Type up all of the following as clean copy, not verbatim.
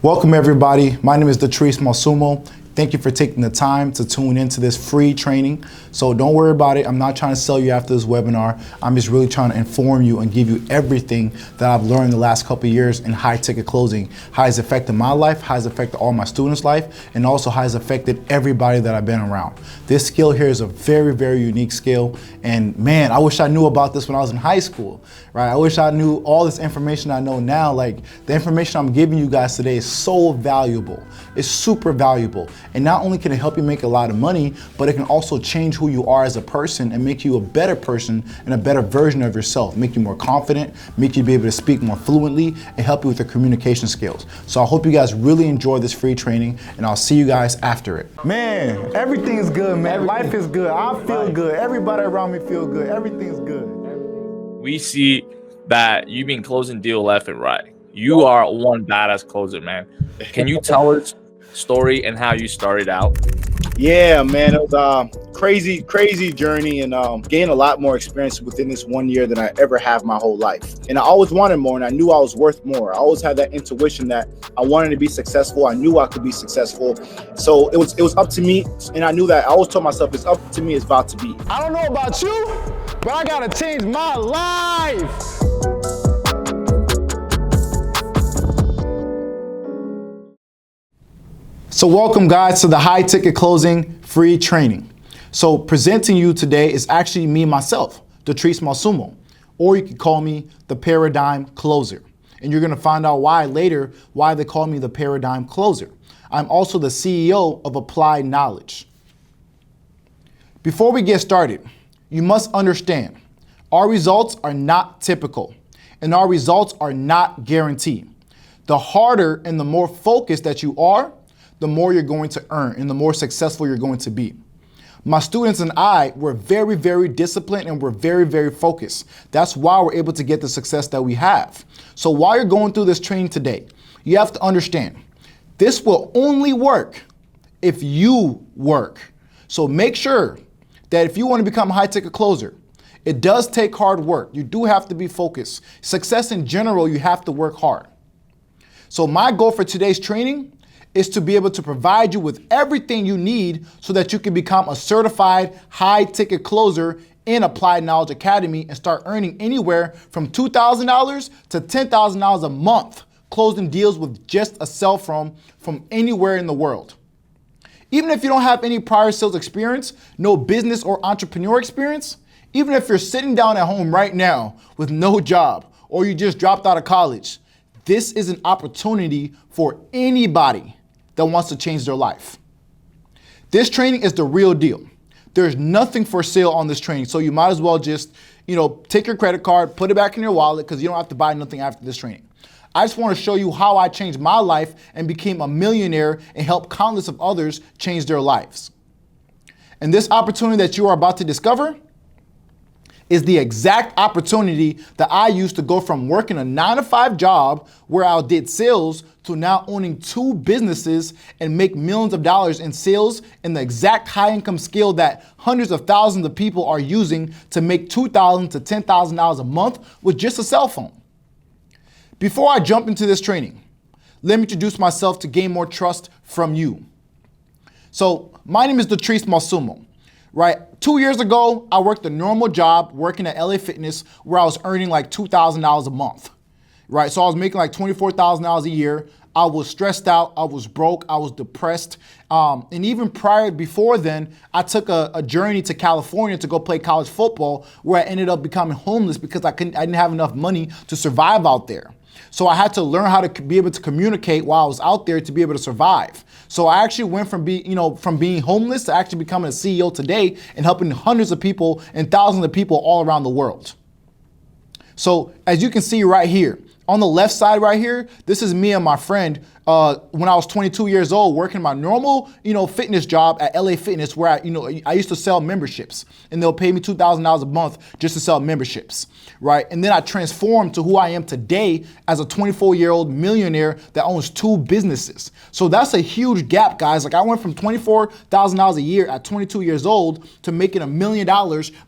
Welcome everybody. My name is Datrice Mulsumo. Thank you for taking the time to tune into this free training. So don't worry about it. I'm not trying to sell you after this webinar. I'm just really trying to inform you and give you everything that I've learned the last couple of years in high ticket closing. How it's affected my life, how it's affected all my students' life, and also how it's affected everybody that I've been around. This skill here is a very, very unique skill. And man, I wish I knew about this when I was in high school, right? I wish I knew all this information I know now. Like the information I'm giving you guys today is so valuable. It's super valuable. And not only can it help you make a lot of money, but it can also change who you are as a person and make you a better person and a better version of yourself, make you more confident, make you be able to speak more fluently, and help you with your communication skills. So I hope you guys really enjoy this free training, and I'll see you guys after it. Man, everything's good, man. Life is good. I feel good. Everybody around me feel good. Everything's good. We see that you've been closing deal left and right. You are one badass closer, man. Can you tell us story and how you started out? Yeah, man, it was a crazy journey, and gained a lot more experience within this 1 year than I ever have my whole life. And I always wanted more, and I knew I was worth more. I always had that intuition that I wanted to be successful. I knew I could be successful. So it was up to me, and I knew that. I always told myself, it's up to me, it's about to be. I don't know about you, but I gotta change my life. So welcome guys to the high ticket closing free training. So presenting you today is actually me myself, Datrice Mulsumo, or you can call me the Paradigm Closer. And you're gonna find out why later, why they call me the Paradigm Closer. I'm also the CEO of Applied Knowledge. Before we get started, you must understand, our results are not typical and our results are not guaranteed. The harder and the more focused that you are, the more you're going to earn and the more successful you're going to be. My students and I were very, very disciplined and we're very, very focused. That's why we're able to get the success that we have. So while you're going through this training today, you have to understand, this will only work if you work. So make sure that if you want to become a high ticket closer, it does take hard work. You do have to be focused. Success in general, you have to work hard. So my goal for today's training is to be able to provide you with everything you need so that you can become a certified high ticket closer in Applied Knowledge Academy and start earning anywhere from $2,000 to $10,000 a month closing deals with just a cell phone from anywhere in the world. Even if you don't have any prior sales experience, no business or entrepreneur experience, even if you're sitting down at home right now with no job or you just dropped out of college, this is an opportunity for anybody that wants to change their life. This training is the real deal. There's nothing for sale on this training, so you might as well just, take your credit card, put it back in your wallet because you don't have to buy nothing after this training. I just want to show you how I changed my life and became a millionaire and helped countless of others change their lives. And this opportunity that you are about to discover is the exact opportunity that I used to go from working a 9-to-5 job where I did sales to now owning 2 businesses and make millions of dollars in sales in the exact high income scale that hundreds of thousands of people are using to make $2,000 to $10,000 a month with just a cell phone. Before I jump into this training, let me introduce myself to gain more trust from you. So my name is Datrice Mulsumo. Right, 2 years ago, I worked a normal job working at LA Fitness where I was earning like $2,000 a month. Right, so I was making like $24,000 a year. I was stressed out, I was broke, I was depressed. And even before then, I took a journey to California to go play college football where I ended up becoming homeless because I didn't have enough money to survive out there. So I had to learn how to be able to communicate while I was out there to be able to survive. So I actually went from being homeless to actually becoming a CEO today and helping hundreds of people and thousands of people all around the world. So as you can see right here, on the left side right here, this is me and my friend when I was 22 years old working my normal, fitness job at LA Fitness where I used to sell memberships and they'll pay me $2,000 a month just to sell memberships, right? And then I transformed to who I am today as a 24-year-old millionaire that owns 2 businesses. So that's a huge gap, guys. Like I went from $24,000 a year at 22 years old to making $1 million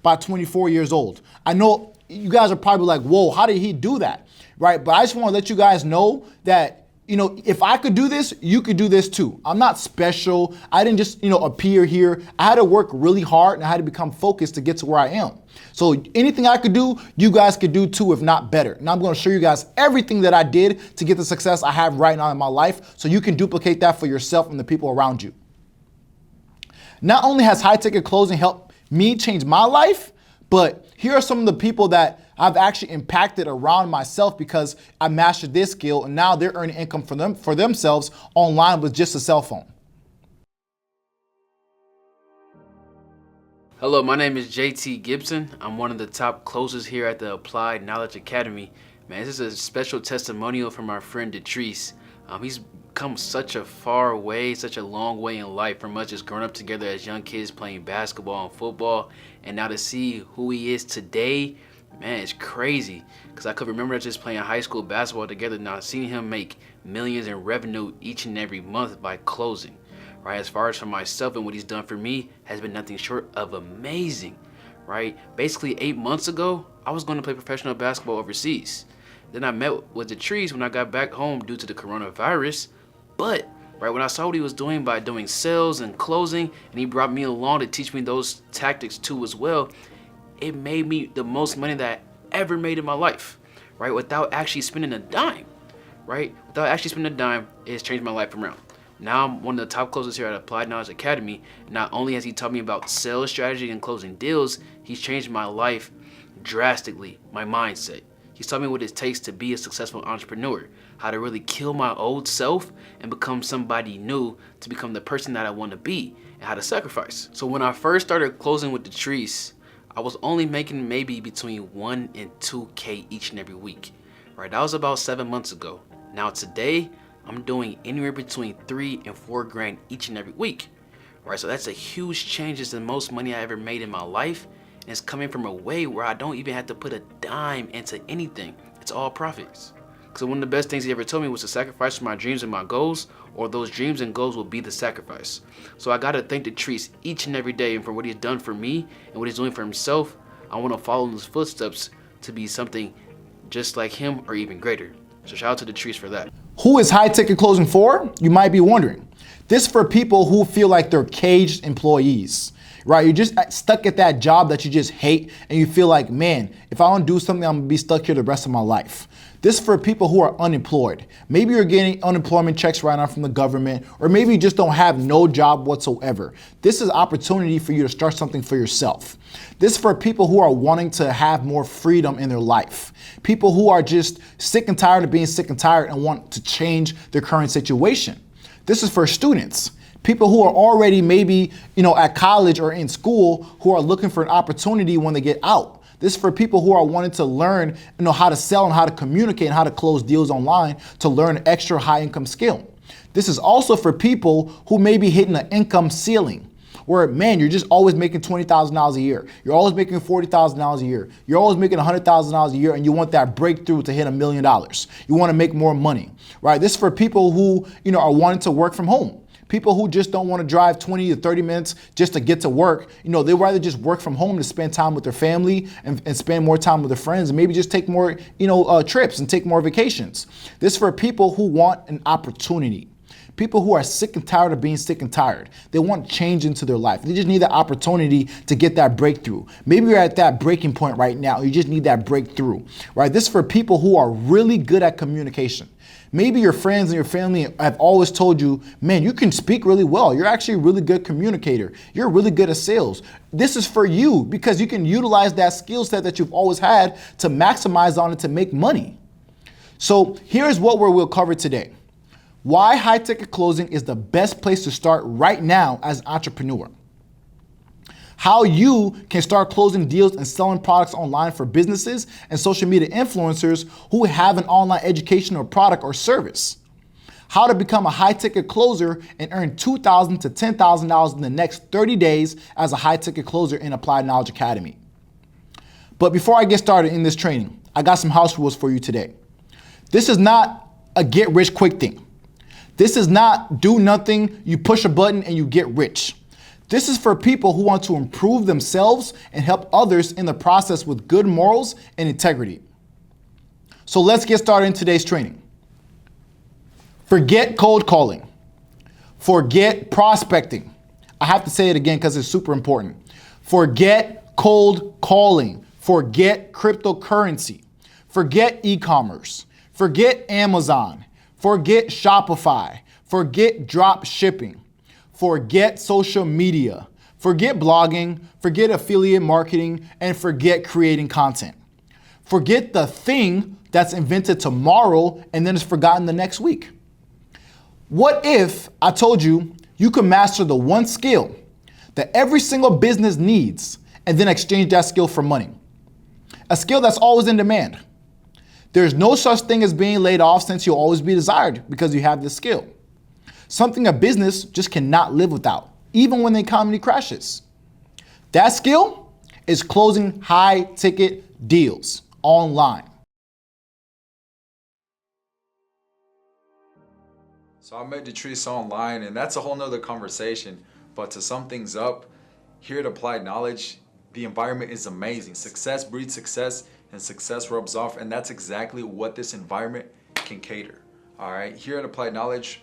by 24 years old. I know you guys are probably like, whoa, how did he do that? Right, but I just want to let you guys know that if I could do this, you could do this too. I'm not special. I didn't just, appear here. I had to work really hard and I had to become focused to get to where I am. So anything I could do, you guys could do too, if not better. And I'm going to show you guys everything that I did to get the success I have right now in my life so you can duplicate that for yourself and the people around you. Not only has high ticket closing helped me change my life, but here are some of the people that I've actually impacted around myself because I mastered this skill and now they're earning income for themselves online with just a cell phone. Hello, my name is JT Gibson. I'm one of the top closers here at the Applied Knowledge Academy. Man, this is a special testimonial from our friend Datrice. He's come such a far way, such a long way in life from us just growing up together as young kids playing basketball and football. And now to see who he is today, man, it's crazy. Because I could remember just playing high school basketball together. Now seeing him make millions in revenue each and every month by closing. Right, as far as for myself and what he's done for me has been nothing short of amazing. Right, basically 8 months ago, I was going to play professional basketball overseas. Then I met with Datrice when I got back home due to the coronavirus. But right when I saw what he was doing by doing sales and closing, and he brought me along to teach me those tactics too as well, it made me the most money that I ever made in my life. Right, without actually spending a dime. Right, without actually spending a dime, it's changed my life around. Now I'm one of the top closers here at Applied Knowledge Academy. Not only has he taught me about sales strategy and closing deals, he's changed my life drastically, my mindset. He's taught me what it takes to be a successful entrepreneur, how to really kill my old self and become somebody new to become the person that I want to be, and how to sacrifice. So when I first started closing with Datrice, I was only making maybe between 1 and 2K each and every week. Right, that was about 7 months ago. Now today, I'm doing anywhere between 3 and 4 grand each and every week. Right, so that's a huge change. It's the most money I ever made in my life. And it's coming from a way where I don't even have to put a dime into anything. It's all profits. So one of the best things he ever told me was to sacrifice for my dreams and my goals, or those dreams and goals will be the sacrifice. So I gotta thank Datrice each and every day and for what he's done for me and what he's doing for himself. I wanna follow in his footsteps to be something just like him or even greater. So shout out to Datrice for that. Who is high ticket closing for? You might be wondering. This is for people who feel like they're caged employees, right? You're just stuck at that job that you just hate and you feel like, man, if I don't do something, I'm gonna be stuck here the rest of my life. This is for people who are unemployed. Maybe you're getting unemployment checks right now from the government, or maybe you just don't have no job whatsoever. This is an opportunity for you to start something for yourself. This is for people who are wanting to have more freedom in their life. People who are just sick and tired of being sick and tired and want to change their current situation. This is for students. People who are already maybe, at college or in school who are looking for an opportunity when they get out. This is for people who are wanting to learn, how to sell and how to communicate and how to close deals online to learn an extra high income skill. This is also for people who may be hitting an income ceiling where, man, you're just always making $20,000 a year. You're always making $40,000 a year. You're always making $100,000 a year and you want that breakthrough to hit $1 million. You want to make more money, right? This is for people who, are wanting to work from home. People who just don't want to drive 20 to 30 minutes just to get to work. They'd rather just work from home to spend time with their family and spend more time with their friends and maybe just take more, trips and take more vacations. This is for people who want an opportunity. People who are sick and tired of being sick and tired. They want change into their life. They just need that opportunity to get that breakthrough. Maybe you're at that breaking point right now. You just need that breakthrough, right? This is for people who are really good at communication. Maybe your friends and your family have always told you, man, you can speak really well. You're actually a really good communicator. You're really good at sales. This is for you because you can utilize that skill set that you've always had to maximize on it to make money. So here's what we'll cover today. Why high ticket closing is the best place to start right now as an entrepreneur. How you can start closing deals and selling products online for businesses and social media influencers who have an online education or product or service. How to become a high ticket closer and earn $2,000 to $10,000 in the next 30 days as a high ticket closer in Applied Knowledge Academy. But before I get started in this training, I got some house rules for you today. This is not a get rich quick thing. This is not do nothing, you push a button and you get rich. This is for people who want to improve themselves and help others in the process with good morals and integrity. So let's get started in today's training. Forget cold calling. Forget prospecting. I have to say it again because it's super important. Forget cold calling. Forget cryptocurrency. Forget e-commerce. Forget Amazon. Forget Shopify. Forget drop shipping. Forget social media. Forget blogging. Forget affiliate marketing. And forget creating content. Forget the thing that's invented tomorrow and then is forgotten the next week. What if I told you you could master the one skill that every single business needs and then exchange that skill for money? A skill that's always in demand. There's no such thing as being laid off since you'll always be desired because you have this skill. Something a business just cannot live without, even when the economy crashes. That skill is closing high ticket deals online. So I met Datrice online, and that's a whole nother conversation. But to sum things up, here at Applied Knowledge, the environment is amazing. Success breeds success, and success rubs off, and that's exactly what this environment can cater. All right, here at Applied Knowledge,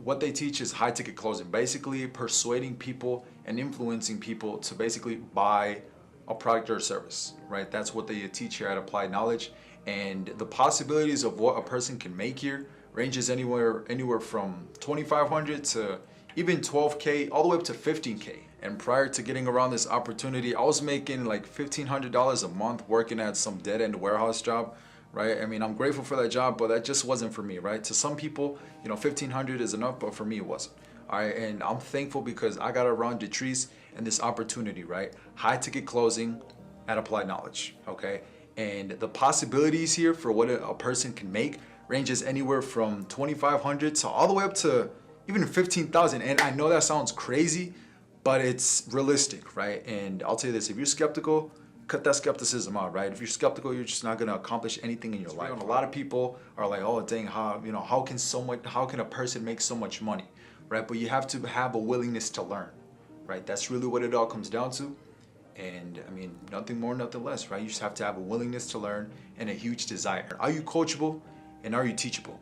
what they teach is high ticket closing, basically persuading people and influencing people to basically buy a product or a service, right? That's what they teach here at Applied Knowledge. And the possibilities of what a person can make here ranges anywhere from 2,500 to even 12K, all the way up to 15K. And prior to getting around this opportunity, I was making like $1,500 a month working at some dead-end warehouse job, right? I mean, I'm grateful for that job, but that just wasn't for me, right? To some people, you know, 1,500 is enough, but for me, it wasn't. All right, and I'm thankful because I got around Datrice and this opportunity, right? High ticket closing at Applied Knowledge, okay? And the possibilities here for what a person can make ranges anywhere from 2,500 to all the way up to even 15,000. And I know that sounds crazy, but it's realistic, right? And I'll tell you this, if you're skeptical, cut that skepticism out, right? If you're skeptical, you're just not gonna accomplish anything in your life. A lot of people are like, oh dang, how can a person make so much money, right? But you have to have a willingness to learn, right? That's really what it all comes down to. And I mean, nothing more, nothing less, right? You just have to have a willingness to learn and a huge desire. Are you coachable and are you teachable?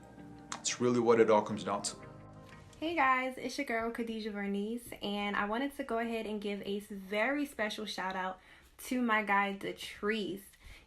It's really what it all comes down to. Hey guys, it's your girl Khadijah Vernice, and I wanted to go ahead and give a very special shout out to my guy Datrice.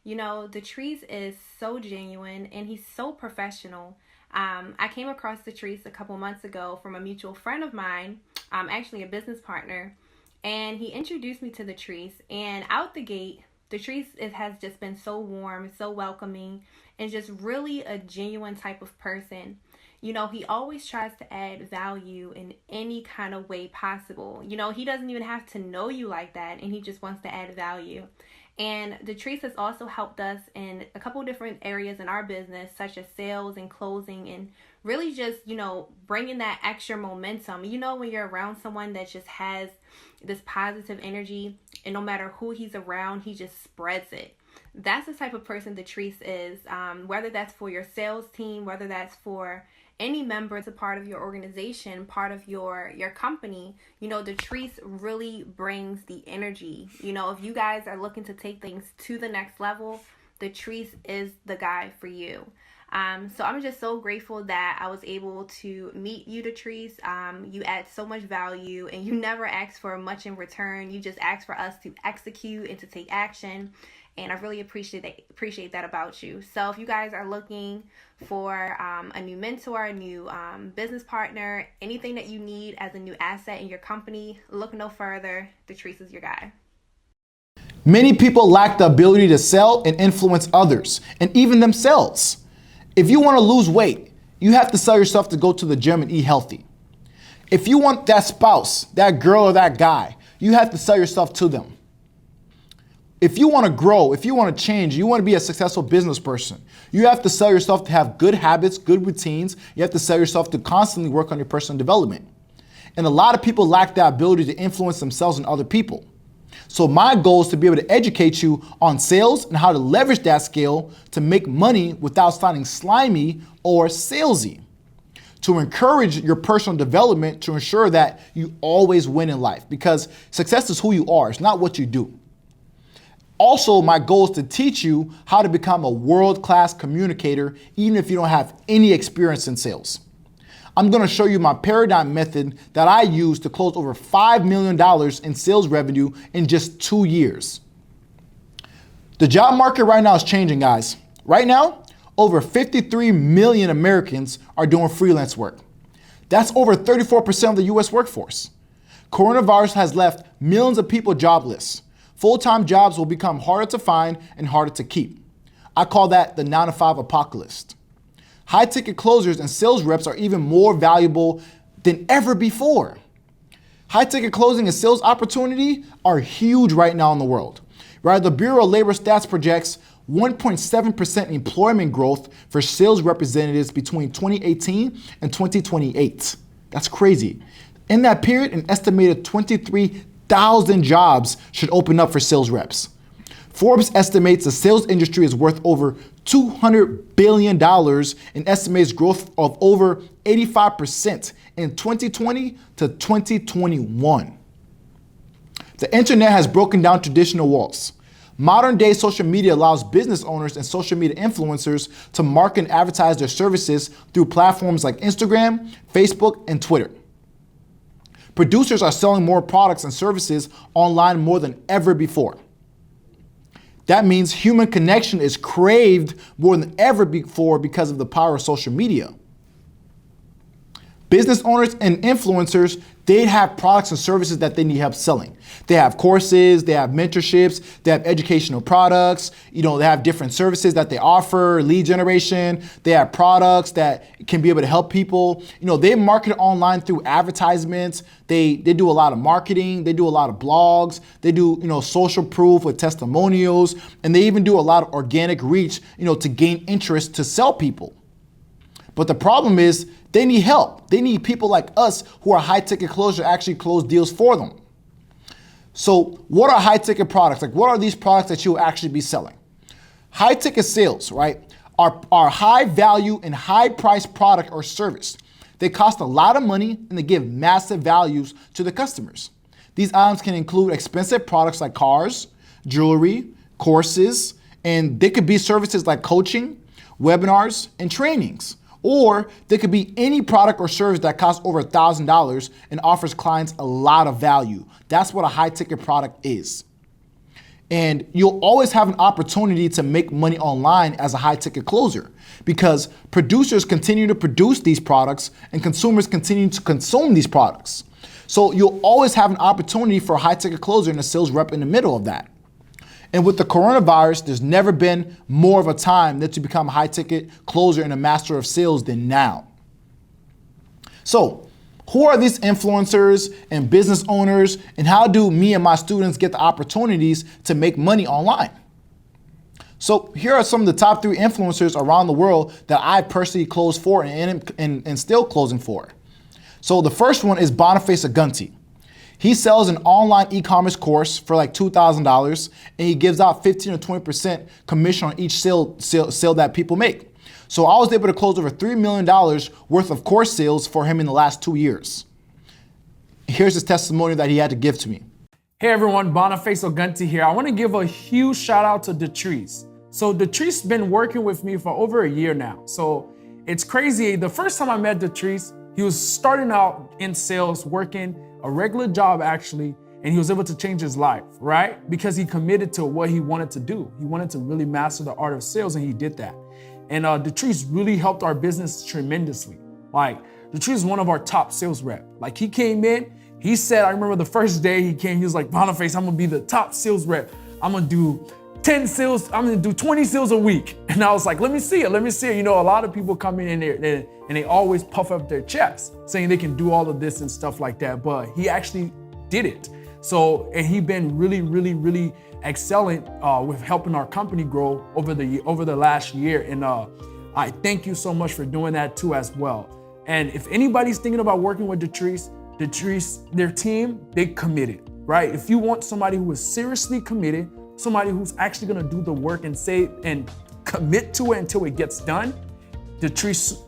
You know, Datrice is so genuine and he's so professional. I came across Datrice a couple months ago from a mutual friend of mine, actually a business partner, and he introduced me to Datrice. And out the gate, Datrice has just been so warm, so welcoming, and just really a genuine type of person. You know, he always tries to add value in any kind of way possible. You know, he doesn't even have to know you like that, and he just wants to add value. And Datrice has also helped us in a couple different areas in our business, such as sales and closing, and really just, you know, bringing that extra momentum. You know, when you're around someone that just has this positive energy, and no matter who he's around, he just spreads it. That's the type of person Datrice is, whether that's for your sales team, whether that's for any member that's a part of your organization, part of your company. You know, Datrice really brings the energy. You know, if you guys are looking to take things to the next level, Datrice is the guy for you. So I'm just so grateful that I was able to meet you, Datrice. You add so much value, and you never ask for much in return. You just ask for us to execute and to take action. And I really appreciate that about you. So if you guys are looking for a new mentor, a new business partner, anything that you need as a new asset in your company, look no further. Datrice is your guy. Many people lack the ability to sell and influence others, and even themselves. If you want to lose weight, you have to sell yourself to go to the gym and eat healthy. If you want that spouse, that girl or that guy, you have to sell yourself to them. If you want to grow, if you want to change, you want to be a successful business person, you have to sell yourself to have good habits, good routines. You have to sell yourself to constantly work on your personal development. And a lot of people lack that ability to influence themselves and other people. So my goal is to be able to educate you on sales and how to leverage that skill to make money without sounding slimy or salesy. To encourage your personal development to ensure that you always win in life, because success is who you are, it's not what you do. Also, my goal is to teach you how to become a world-class communicator, even if you don't have any experience in sales. I'm gonna show you my paradigm method that I use to close over $5 million in sales revenue in just 2 years. The job market right now is changing, guys. Right now, over 53 million Americans are doing freelance work. That's over 34% of the US workforce. Coronavirus has left millions of people jobless. Full-time jobs will become harder to find and harder to keep. I call that the 9-to-5 apocalypse. High-ticket closers and sales reps are even more valuable than ever before. High-ticket closing and sales opportunity are huge right now in the world. Right, the Bureau of Labor Stats projects 1.7% employment growth for sales representatives between 2018 and 2028. That's crazy. In that period, an estimated 23,000 jobs should open up for sales reps. Forbes estimates the sales industry is worth over $200 billion and estimates growth of over 85% in 2020 to 2021. The internet has broken down traditional walls. Modern day social media allows business owners and social media influencers to market and advertise their services through platforms like Instagram, Facebook, and Twitter. Producers are selling more products and services online more than ever before. That means human connection is craved more than ever before because of the power of social media. Business owners and influencers, they have products and services that they need help selling. They have courses, they have mentorships, they have educational products, they have different services that they offer, lead generation, they have products that can be able to help people. They market online through advertisements, they do a lot of marketing, they do a lot of blogs, they do, social proof with testimonials, and they even do a lot of organic reach, to gain interest to sell people. But the problem is they need help. They need people like us who are high-ticket closers to actually close deals for them. So what are high-ticket products? Like, what are these products that you'll actually be selling? High-ticket sales, right, are high-value and high-price product or service. They cost a lot of money and they give massive values to the customers. These items can include expensive products like cars, jewelry, courses, and they could be services like coaching, webinars, and trainings. Or they could be any product or service that costs over $1,000 and offers clients a lot of value. That's what a high-ticket product is. And you'll always have an opportunity to make money online as a high-ticket closer because producers continue to produce these products and consumers continue to consume these products. So you'll always have an opportunity for a high-ticket closer and a sales rep in the middle of that. And with the coronavirus, there's never been more of a time that you become a high-ticket closer and a master of sales than now. So, who are these influencers and business owners, and how do me and my students get the opportunities to make money online? So, here are some of the top 3 influencers around the world that I personally closed for and still closing for. So, the first one is Boniface Agunti. He sells an online e-commerce course for like $2,000 and he gives out 15 or 20% commission on each sale that people make. So I was able to close over $3 million worth of course sales for him in the last 2 years. Here's his testimony that he had to give to me. Hey everyone, Boniface Agunti here. I want to give a huge shout out to Datrice. So Datrice's been working with me for over a year now. So it's crazy. The first time I met Datrice, he was starting out in sales, working a regular job actually, and he was able to change his life, right? Because he committed to what he wanted to do. He wanted to really master the art of sales and he did that. And Datrice really helped our business tremendously. Like Datrice is one of our top sales rep. Like he came in, he said, I remember the first day he came, he was like, Boniface, I'm gonna be the top sales rep. I'm gonna do 10 sales, I'm gonna do 20 sales a week. And I was like, let me see it. A lot of people come in there and they always puff up their chest saying they can do all of this and stuff like that, but he actually did it. So, and he been really excelling with helping our company grow over the last year. And I thank you so much for doing that too as well. And if anybody's thinking about working with Datrice, their team, they committed, right? If you want somebody who is seriously committed, somebody who's actually gonna do the work and say and commit to it until it gets done, Datrice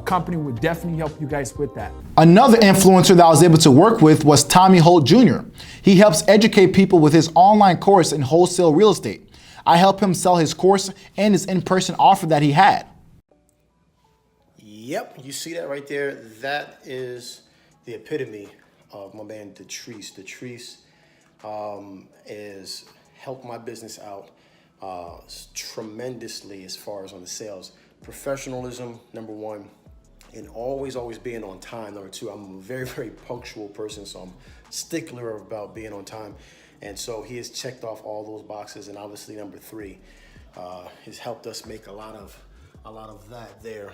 company would definitely help you guys with that. Another influencer that I was able to work with was Tommy Holt Jr. He helps educate people with his online course in wholesale real estate. I help him sell his course and his in-person offer that he had. Yep, you see that right there? That is the epitome of my man Datrice. Datrice is helped my business out tremendously as far as on the sales. Professionalism, number one, and always being on time, number two. I'm a very, very punctual person, so I'm stickler about being on time. And so he has checked off all those boxes, and obviously number three, has helped us make a lot of that there.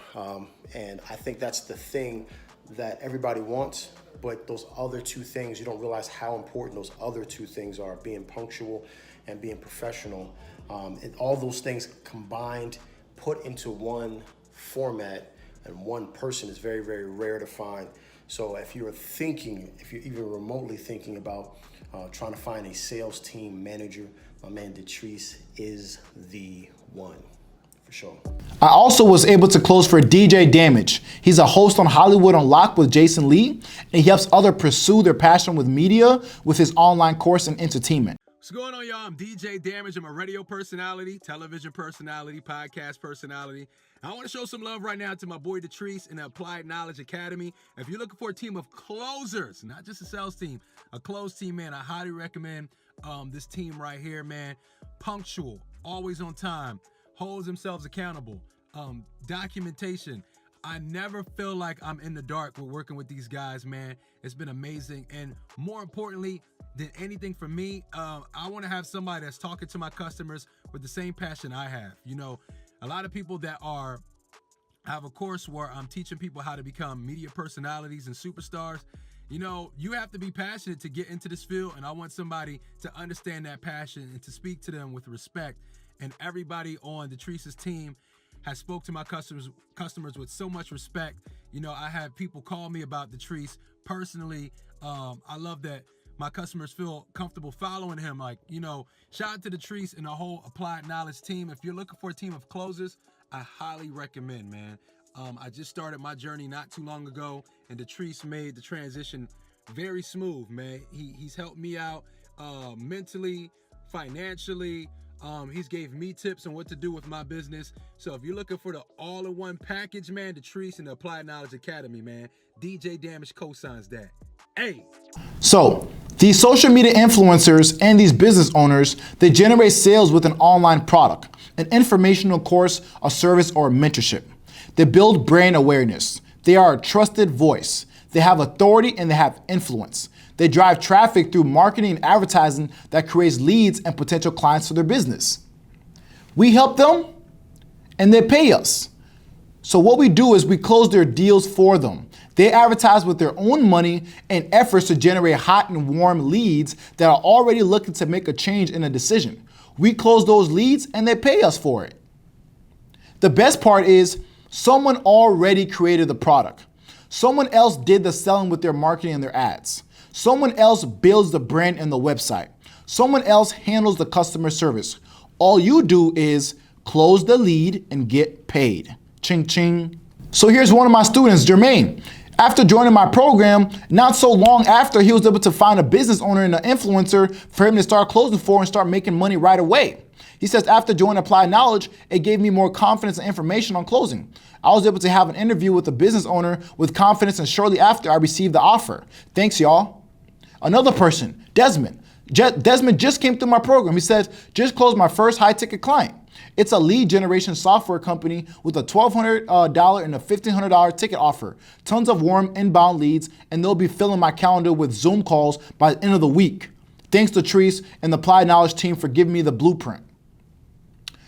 And I think that's the thing that everybody wants, but those other two things, you don't realize how important those other two things are, being punctual and being professional. And all those things combined, put into one format and one person is very, very rare to find. So if you're even remotely thinking about trying to find a sales team manager, my man Datrice is the one. For sure. I also was able to close for DJ Damage. He's a host on Hollywood Unlocked with Jason Lee, and he helps others pursue their passion with media with his online course in entertainment. What's going on, y'all? I'm DJ Damage. I'm a radio personality, television personality, podcast personality. I want to show some love right now to my boy Datrice in the Applied Knowledge Academy. If you're looking for a team of closers, not just a sales team, a close team, man, I highly recommend this team right here, man. Punctual, always on time, holds themselves accountable, documentation. I never feel like I'm in the dark with working with these guys, man. It's been amazing. And more importantly than anything for me, I want to have somebody that's talking to my customers with the same passion I have. You know, a lot of people that I have a course where I'm teaching people how to become media personalities and superstars. You know, you have to be passionate to get into this field, and I want somebody to understand that passion and to speak to them with respect. And everybody on Datrice's team has spoke to my customers with so much respect. You know, I have people call me about Datrice personally. I love that my customers feel comfortable following him. Like, you know, shout out to Datrice and the whole Applied Knowledge team. If you're looking for a team of closers, I highly recommend, man. I just started my journey not too long ago, and Datrice made the transition very smooth, man. He's helped me out mentally, financially. He's gave me tips on what to do with my business. So if you're looking for the all-in-one package, man, Datrice and the Applied Knowledge Academy, man, DJ Damage co-signs that. Hey. So these social media influencers and these business owners, they generate sales with an online product, an informational course, a service, or a mentorship. They build brand awareness. They are a trusted voice. They have authority and they have influence. They drive traffic through marketing and advertising that creates leads and potential clients for their business. We help them and they pay us. So what we do is we close their deals for them. They advertise with their own money and efforts to generate hot and warm leads that are already looking to make a change in a decision. We close those leads and they pay us for it. The best part is someone already created the product. Someone else did the selling with their marketing and their ads. Someone else builds the brand and the website. Someone else handles the customer service. All you do is close the lead and get paid. Ching, ching. So here's one of my students, Jermaine. After joining my program, not so long after, he was able to find a business owner and an influencer for him to start closing for and start making money right away. He says, after joining Applied Knowledge, it gave me more confidence and information on closing. I was able to have an interview with a business owner with confidence, and shortly after, I received the offer. Thanks, y'all. Another person, Desmond. Desmond just came through my program. He says, just closed my first high-ticket client. It's a lead generation software company with a $1,200 and a $1,500 ticket offer. Tons of warm inbound leads, and they'll be filling my calendar with Zoom calls by the end of the week. Thanks to Datrice and the Applied Knowledge team for giving me the blueprint.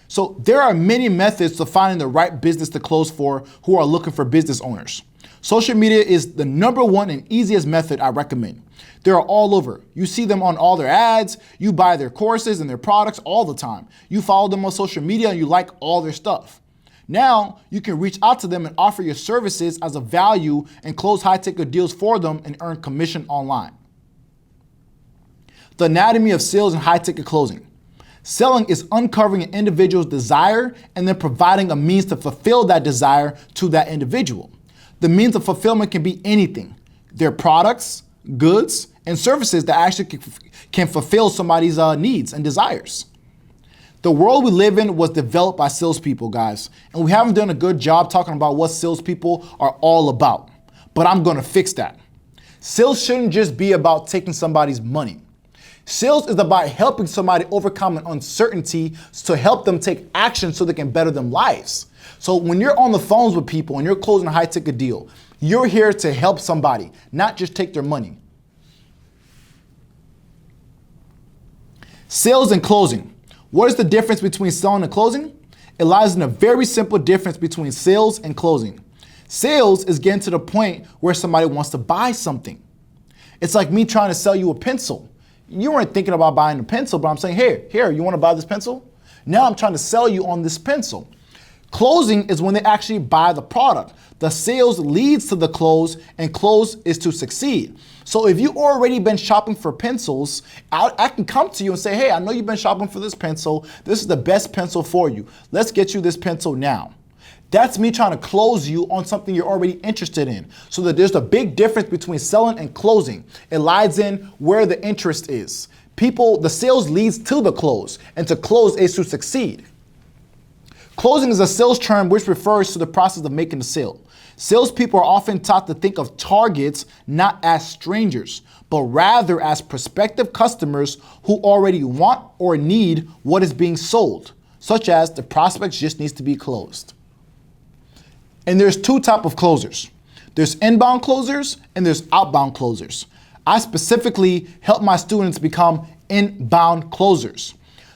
So there are many methods to finding the right business to close for who are looking for business owners. Social media is the #1 and easiest method I recommend. They're all over. You see them on all their ads, you buy their courses and their products all the time. You follow them on social media and you like all their stuff. Now you can reach out to them and offer your services as a value and close high-ticket deals for them and earn commission online. The anatomy of sales and high-ticket closing. Selling is uncovering an individual's desire and then providing a means to fulfill that desire to that individual. The means of fulfillment can be anything. Their products, goods, and services that actually can fulfill somebody's needs and desires. The world we live in was developed by salespeople, guys, and we haven't done a good job talking about what salespeople are all about. But I'm gonna fix that. Sales shouldn't just be about taking somebody's money. Sales is about helping somebody overcome an uncertainty to help them take action so they can better their lives. So when you're on the phones with people and you're closing a high-ticket deal, you're here to help somebody, not just take their money. Sales and closing. What is the difference between selling and closing? It lies in a very simple difference between sales and closing. Sales is getting to the point where somebody wants to buy something. It's like me trying to sell you a pencil. You weren't thinking about buying a pencil, but I'm saying, here, you want to buy this pencil? Now I'm trying to sell you on this pencil. Closing is when they actually buy the product. The sales leads to the close, and close is to succeed. So if you've already been shopping for pencils, I can come to you and say, hey, I know you've been shopping for this pencil. This is the best pencil for you. Let's get you this pencil now. That's me trying to close you on something you're already interested in. So that there's a big difference between selling and closing. It lies in where the interest is. The sales leads to the close, and to close is to succeed. Closing is a sales term which refers to the process of making the sale. Salespeople are often taught to think of targets not as strangers, but rather as prospective customers who already want or need what is being sold, such as the prospect just needs to be closed. And there's two types of closers. There's inbound closers and there's outbound closers. I specifically help my students become inbound closers.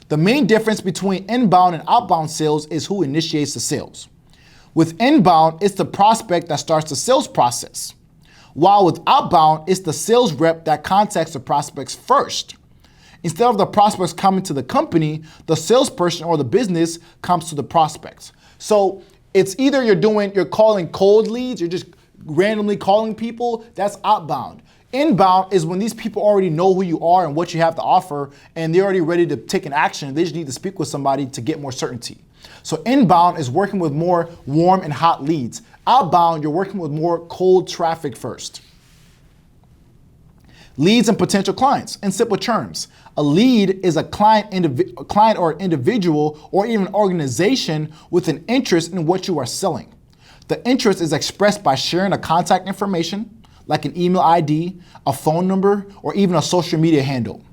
The main difference between inbound and outbound sales is who initiates the sales. With inbound, it's the prospect that starts the sales process. While with outbound, it's the sales rep that contacts the prospects first. Instead of the prospects coming to the company, the salesperson or the business comes to the prospects. So it's either you're calling cold leads, you're just randomly calling people, that's outbound. Inbound is when these people already know who you are and what you have to offer, and they're already ready to take an action. They just need to speak with somebody to get more certainty. So inbound is working with more warm and hot leads. Outbound, you're working with more cold traffic first. Leads and potential clients. In simple terms, a lead is a client or individual or even organization with an interest in what you are selling. The interest is expressed by sharing a contact information, like an email ID, a phone number, or even a social media handle.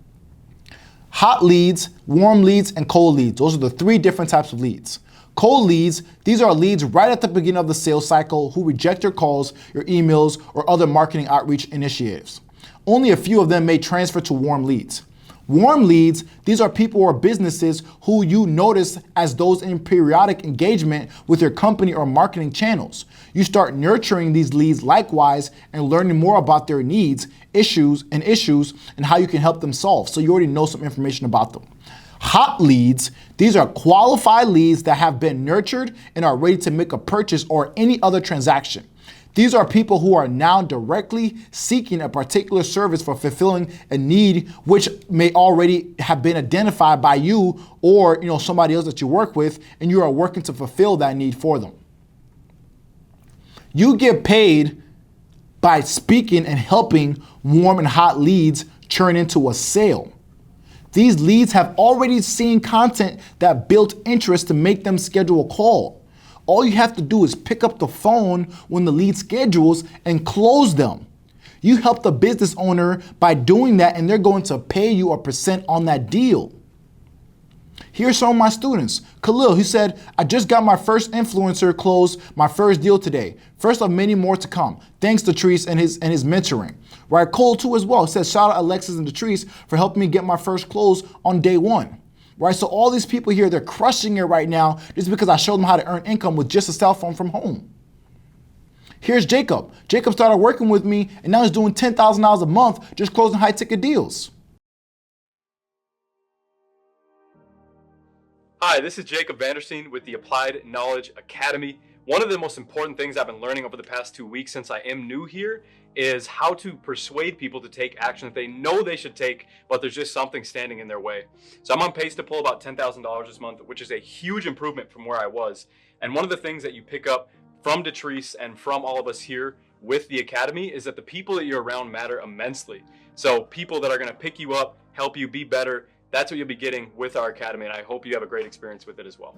Hot leads, warm leads, and cold leads. Those are the three different types of leads. Cold leads, these are leads right at the beginning of the sales cycle who reject your calls, your emails, or other marketing outreach initiatives. Only a few of them may transfer to warm leads. Warm leads, these are people or businesses who you notice as those in periodic engagement with your company or marketing channels. You start nurturing these leads likewise and learning more about their needs, issues, and how you can help them solve. So you already know some information about them. Hot leads, these are qualified leads that have been nurtured and are ready to make a purchase or any other transaction. These are people who are now directly seeking a particular service for fulfilling a need which may already have been identified by you or somebody else that you work with, and you are working to fulfill that need for them. You get paid by speaking and helping warm and hot leads turn into a sale. These leads have already seen content that built interest to make them schedule a call. All you have to do is pick up the phone when the lead schedules and close them. You help the business owner by doing that, and they're going to pay you a percent on that deal. Here's some of my students. Khalil, he said, I just got my first influencer close my first deal today. First of many more to come. Thanks to Datrice and his mentoring. Right, Cole too as well. He says, shout out Alexis and Datrice for helping me get my first close on day one. Right, so all these people here, they're crushing it right now just because I showed them how to earn income with just a cell phone from home. Here's Jacob. Jacob started working with me, and now he's doing $10,000 a month just closing high-ticket deals. Hi, this is Jacob Vandersteen with the Applied Knowledge Academy. One of the most important things I've been learning over the past 2 weeks since I am new here is how to persuade people to take action that they know they should take, but there's just something standing in their way. So I'm on pace to pull about $10,000 this month, which is a huge improvement from where I was. And one of the things that you pick up from Datrice and from all of us here with the Academy is that the people that you're around matter immensely. So people that are gonna pick you up, help you be better, That's what you'll be getting with our academy, and I hope you have a great experience with it as well.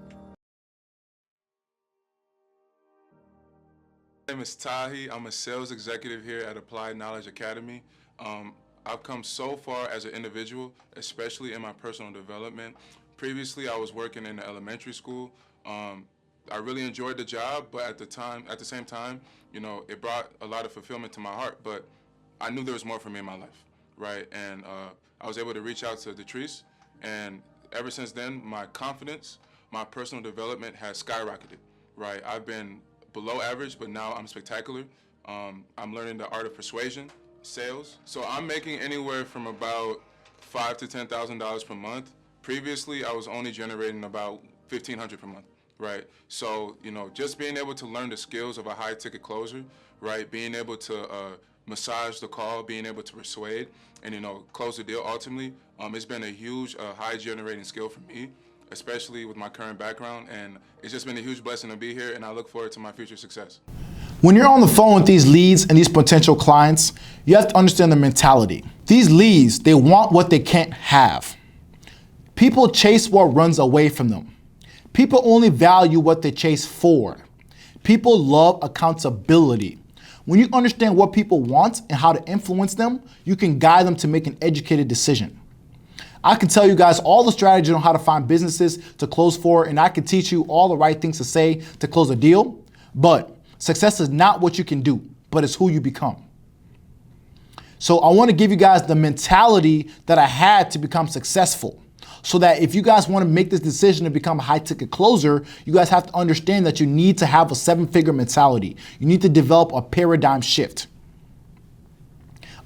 My name is Tahi. I'm a sales executive here at Applied Knowledge Academy. I've come so far as an individual, especially in my personal development. Previously, I was working in the elementary school. I really enjoyed the job, but at the same time, you know, it brought a lot of fulfillment to my heart. But I knew there was more for me in my life, right? And I was able to reach out to Datrice, and ever since then, my confidence, my personal development has skyrocketed, right? I've been below average, but now I'm spectacular. I'm learning the art of persuasion, sales. So I'm making anywhere from about $5,000 to $10,000 per month. Previously, I was only generating about $1,500 per month, right? So, you know, just being able to learn the skills of a high-ticket closer, right? Being able to massage the call, being able to persuade, and, you know, close the deal ultimately. It's been a huge high-generating skill for me, especially with my current background, and it's just been a huge blessing to be here, and I look forward to my future success. When you're on the phone with these leads and these potential clients, you have to understand the mentality. These leads, they want what they can't have. People chase what runs away from them. People only value what they chase for. People love accountability. When you understand what people want and how to influence them, you can guide them to make an educated decision. I can tell you guys all the strategies on how to find businesses to close for, and I can teach you all the right things to say to close a deal, but success is not what you can do, but it's who you become. So I want to give you guys the mentality that I had to become successful, so that if you guys want to make this decision to become a high-ticket closer, you guys have to understand that you need to have a 7-figure mentality. You need to develop a paradigm shift.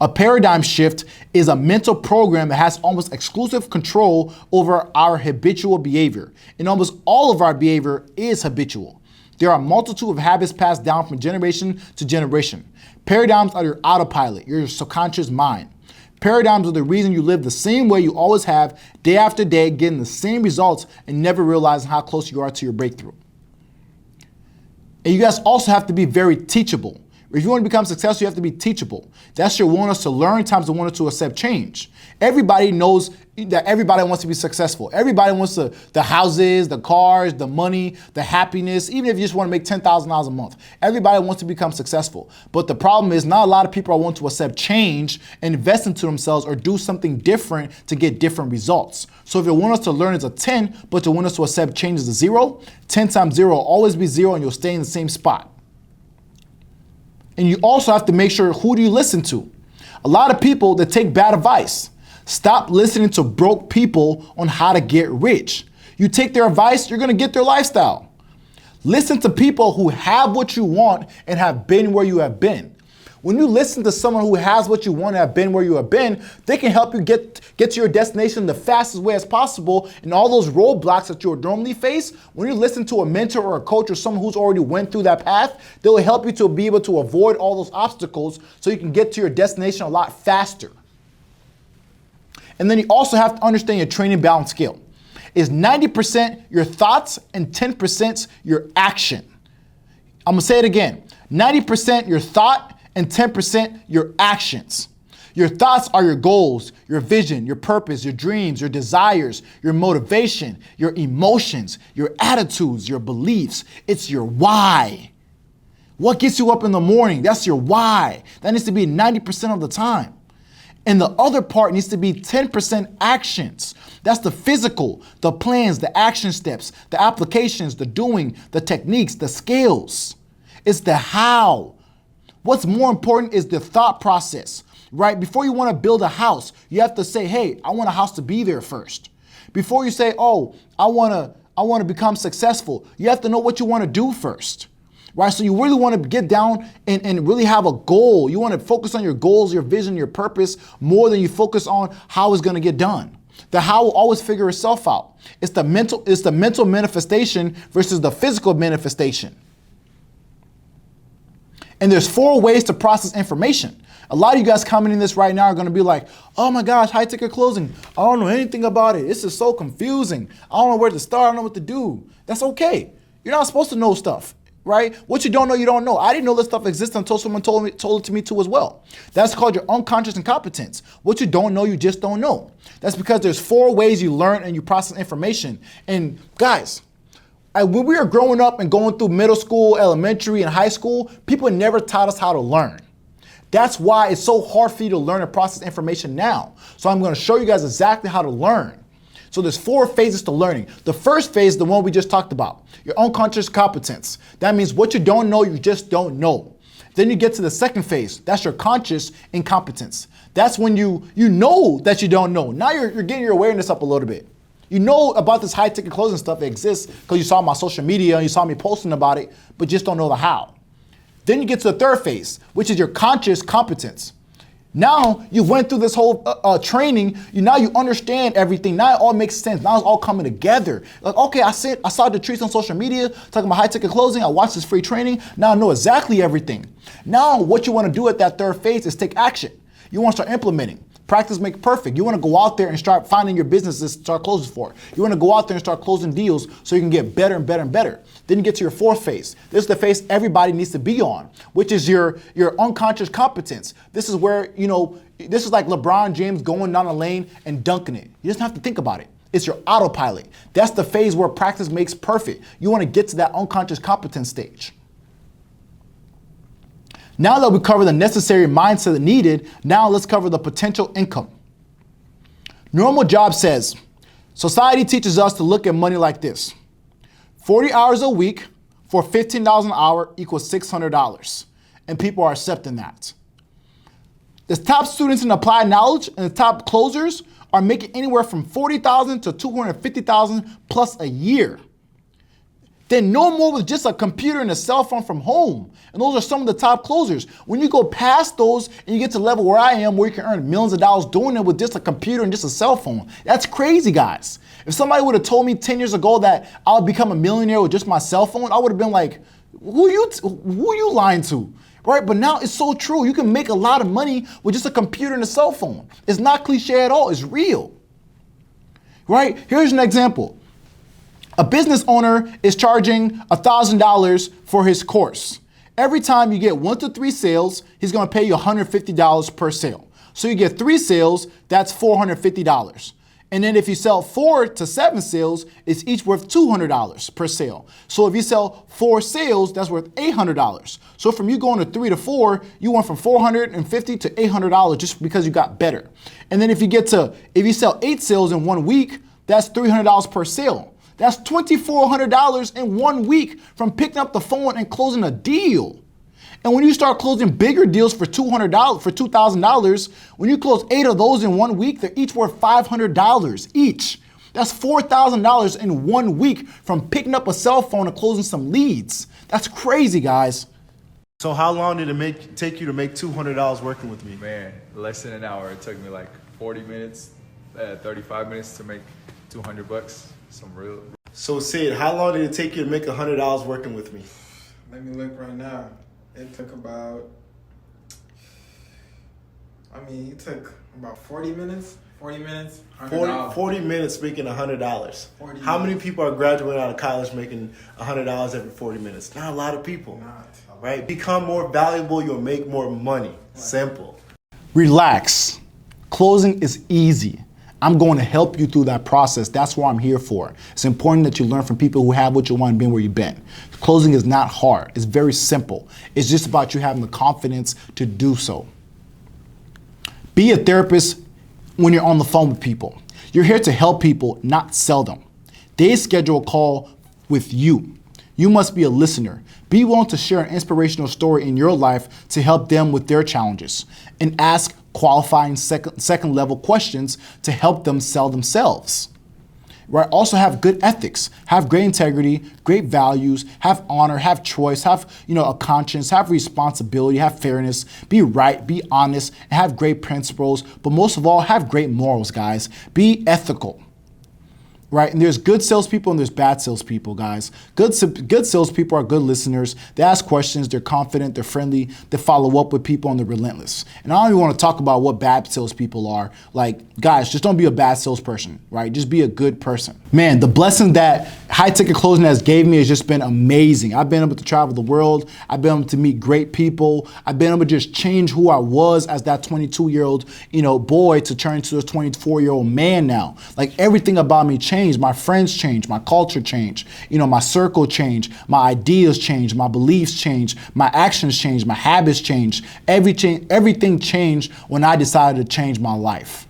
A paradigm shift is a mental program that has almost exclusive control over our habitual behavior. And almost all of our behavior is habitual. There are a multitude of habits passed down from generation to generation. Paradigms are your autopilot, your subconscious mind. Paradigms are the reason you live the same way you always have, day after day, getting the same results and never realizing how close you are to your breakthrough. And you guys also have to be very teachable. If you want to become successful, you have to be teachable. That's your willingness to learn times the willingness to accept change. Everybody knows that everybody wants to be successful. Everybody wants the houses, the cars, the money, the happiness, even if you just want to make $10,000 a month. Everybody wants to become successful. But the problem is not a lot of people are willing to accept change and invest into themselves or do something different to get different results. So if your willingness to learn is a 10, but your willingness to accept change is a 0, 10 times 0 will always be 0 and you'll stay in the same spot. And you also have to make sure, who do you listen to? A lot of people that take bad advice. Stop listening to broke people on how to get rich. You take their advice, you're gonna get their lifestyle. Listen to people who have what you want and have been where you have been. When you listen to someone who has what you want and have been where you have been, they can help you get to your destination the fastest way as possible. And all those roadblocks that you would normally face, when you listen to a mentor or a coach or someone who's already went through that path, they'll help you to be able to avoid all those obstacles so you can get to your destination a lot faster. And then you also have to understand your training balance scale. It's 90% your thoughts and 10% your action. I'm gonna say it again. 90% your thought and 10% your actions. Your thoughts are your goals, your vision, your purpose, your dreams, your desires, your motivation, your emotions, your attitudes, your beliefs. It's your why. What gets you up in the morning? That's your why. That needs to be 90% of the time. And the other part needs to be 10% actions. That's the physical, the plans, the action steps, the applications, the doing, the techniques, the skills. It's the how. What's more important is the thought process, right? Before you want to build a house, you have to say, hey, I want a house to be there first. Before you say, oh, I want to become successful, you have to know what you want to do first, right? So you really want to get down and really have a goal. You want to focus on your goals, your vision, your purpose, more than you focus on how it's going to get done. The how will always figure itself out. It's the mental manifestation versus the physical manifestation. And there's 4 ways to process information. A lot of you guys commenting this right now are gonna be like, oh my gosh, high ticket closing. I don't know anything about it. This is so confusing. I don't know where to start. I don't know what to do. That's okay. You're not supposed to know stuff. right? What you don't know, you don't know. I didn't know this stuff existed until someone told it to me too as well. That's called your unconscious incompetence. What you don't know, you just don't know. That's because there's 4 ways you learn and you process information. And guys, when we were growing up and going through middle school, elementary, and high school, people never taught us how to learn. That's why it's so hard for you to learn and process information now. So I'm gonna show you guys exactly how to learn. So there's 4 phases to learning. The first phase, the one we just talked about, your unconscious competence. That means what you don't know, you just don't know. Then you get to the second phase. That's your conscious incompetence. That's when you know that you don't know. Now you're getting your awareness up a little bit. You know about this high ticket closing stuff that exists because you saw my social media and you saw me posting about it, but just don't know the how. Then you get to the third phase, which is your conscious competence. Now you went through this whole training. Now you understand everything. Now it all makes sense. Now it's all coming together. Like, okay, I saw Datrice on social media talking about high ticket closing. I watched this free training. Now I know exactly everything. Now what you want to do at that third phase is take action. You want to start implementing. Practice makes perfect. You want to go out there and start finding your businesses to start closing for. You want to go out there and start closing deals so you can get better and better and better. Then you get to your fourth phase. This is the phase everybody needs to be on, which is your unconscious competence. This is where, this is like LeBron James going down a lane and dunking it. You just have to think about it. It's your autopilot. That's the phase where practice makes perfect. You want to get to that unconscious competence stage. Now that we cover the necessary mindset needed, now let's cover the potential income. Normal Job says, society teaches us to look at money like this. 40 hours a week for $15 an hour equals $600. And people are accepting that. The top students in applied knowledge and the top closers are making anywhere from $40,000 to $250,000 plus a year. Then no more with just a computer and a cell phone from home. And those are some of the top closers. When you go past those and you get to the level where I am, where you can earn millions of dollars doing it with just a computer and just a cell phone, that's crazy, guys. If somebody would have told me 10 years ago that I would become a millionaire with just my cell phone, I would have been like, who are you lying to? Right? But now it's so true. You can make a lot of money with just a computer and a cell phone. It's not cliche at all. It's real. Right? Here's an example. A business owner is charging $1,000 for his course. Every time you get 1 to 3 sales, he's gonna pay you $150 per sale. So you get 3 sales, that's $450. And then if you sell 4 to 7 sales, it's each worth $200 per sale. So if you sell 4 sales, that's worth $800. So from you going to 3 to 4, you went from $450 to $800 just because you got better. And then if you sell 8 sales in 1 week, that's $300 per sale. That's $2,400 in 1 week from picking up the phone and closing a deal. And when you start closing bigger deals for $2,000, when you close 8 of those in 1 week, they're each worth $500 each. That's $4,000 in 1 week from picking up a cell phone and closing some leads. That's crazy, guys. So how long did it take you to make $200 working with me? Man, less than an hour. It took me like 40 minutes, 35 minutes to make $200. Some real. So Sid, how long did it take you to make $100 working with me? Let me look right now. It took about 40 minutes. 40 minutes, $100. 40 minutes making $100. How many people are graduating out of college making $100 every 40 minutes? Not a lot of people. Right? Become more valuable, you'll make more money. Right. Simple. Relax. Closing is easy. I'm going to help you through that process. That's what I'm here for. It's important that you learn from people who have what you want and been where you've been. Closing is not hard. It's very simple. It's just about you having the confidence to do so. Be a therapist when you're on the phone with people. You're here to help people, not sell them. They schedule a call with you. You must be a listener. Be willing to share an inspirational story in your life to help them with their challenges, and ask qualifying second level questions to help them sell themselves. Right? Also have good ethics, have great integrity, great values, have honor, have choice, have a conscience, have responsibility, have fairness, be right, be honest, and have great principles. But most of all, have great morals, guys. Be ethical. right? And there's good salespeople and there's bad salespeople, guys. Good salespeople are good listeners. They ask questions, they're confident, they're friendly, they follow up with people, and they're relentless. And I don't even want to talk about what bad salespeople are. Like, guys, just don't be a bad salesperson, right? Just be a good person. Man, the blessing that high ticket closing has gave me has just been amazing. I've been able to travel the world. I've been able to meet great people. I've been able to just change who I was as that 22-year-old, boy to turn into a 24-year-old man now. Like, everything about me changed. My friends changed, my culture changed, my circle changed, my ideas changed, my beliefs changed, my actions changed, my habits changed. Everything changed when I decided to change my life.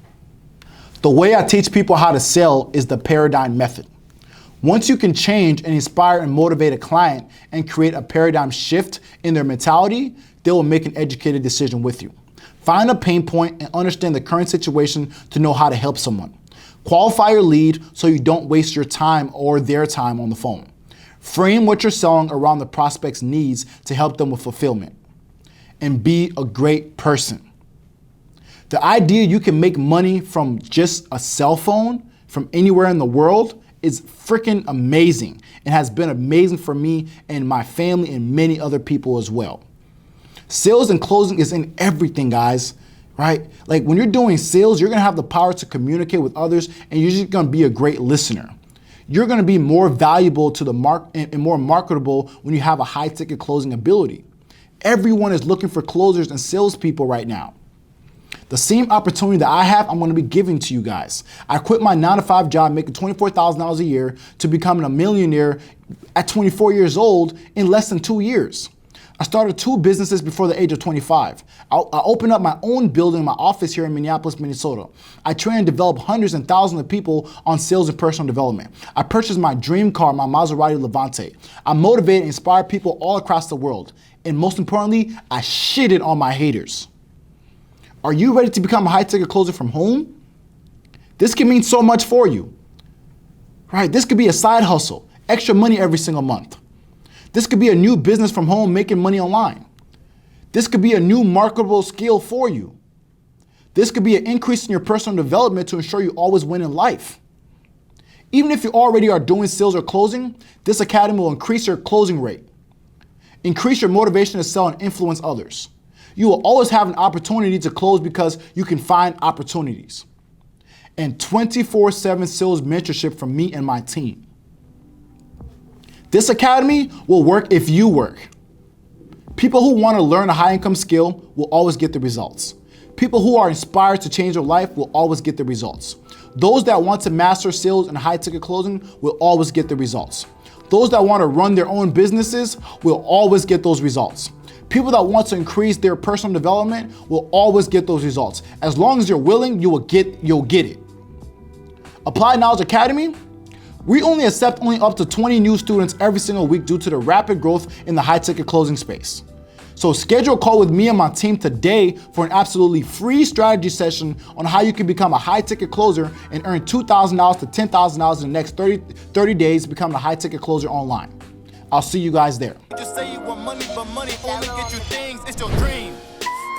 The way I teach people how to sell is the paradigm method. Once you can change and inspire and motivate a client and create a paradigm shift in their mentality, they will make an educated decision with you. Find a pain point and understand the current situation to know how to help someone. Qualify your lead so you don't waste your time or their time on the phone. Frame what you're selling around the prospect's needs to help them with fulfillment. And be a great person. The idea you can make money from just a cell phone from anywhere in the world is freaking amazing and has been amazing for me and my family and many other people as well. Sales and closing is in everything, guys. Right? Like, when you're doing sales, you're gonna have the power to communicate with others, and you're just gonna be a great listener. You're gonna be more valuable to the and more marketable when you have a high ticket closing ability. Everyone is looking for closers and salespeople right now. The same opportunity that I have, I'm gonna be giving to you guys. I quit my 9-to-5 job making $24,000 a year to becoming a millionaire at 24 years old in less than 2 years. I started 2 businesses before the age of 25. I opened up my own building, my office here in Minneapolis, Minnesota. I train and develop hundreds and thousands of people on sales and personal development. I purchased my dream car, my Maserati Levante. I motivate and inspire people all across the world. And most importantly, I shitted on my haters. Are you ready to become a high ticket closer from home? This can mean so much for you. Right? This could be a side hustle, extra money every single month. This could be a new business from home making money online. This could be a new marketable skill for you. This could be an increase in your personal development to ensure you always win in life. Even if you already are doing sales or closing, this academy will increase your closing rate, increase your motivation to sell and influence others. You will always have an opportunity to close because you can find opportunities. And 24/7 sales mentorship from me and my team. This academy will work if you work. People who want to learn a high income skill will always get the results. People who are inspired to change their life will always get the results. Those that want to master sales and high ticket closing will always get the results. Those that want to run their own businesses will always get those results. People that want to increase their personal development will always get those results. As long as you're willing, you'll get it. Applied Knowledge Academy, we only accept up to 20 new students every single week due to the rapid growth in the high ticket closing space. So schedule a call with me and my team today for an absolutely free strategy session on how you can become a high ticket closer and earn $2,000 to $10,000 in the next 30 days becoming a high ticket closer online. I'll see you guys there. Just say you want money, but money only get you things. It's your dream.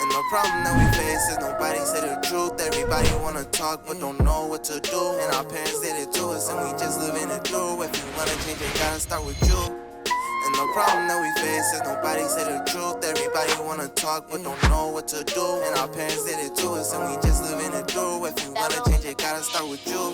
And the problem that we face is nobody say the truth. Everybody wanna talk but don't know what to do. And our parents did it to us and we just living it through. If you wanna change it, gotta start with you. And the problem that we face is nobody say the truth. Everybody wanna talk but don't know what to do. And our parents did it to us and we just living it through. If you wanna change it, gotta start with you.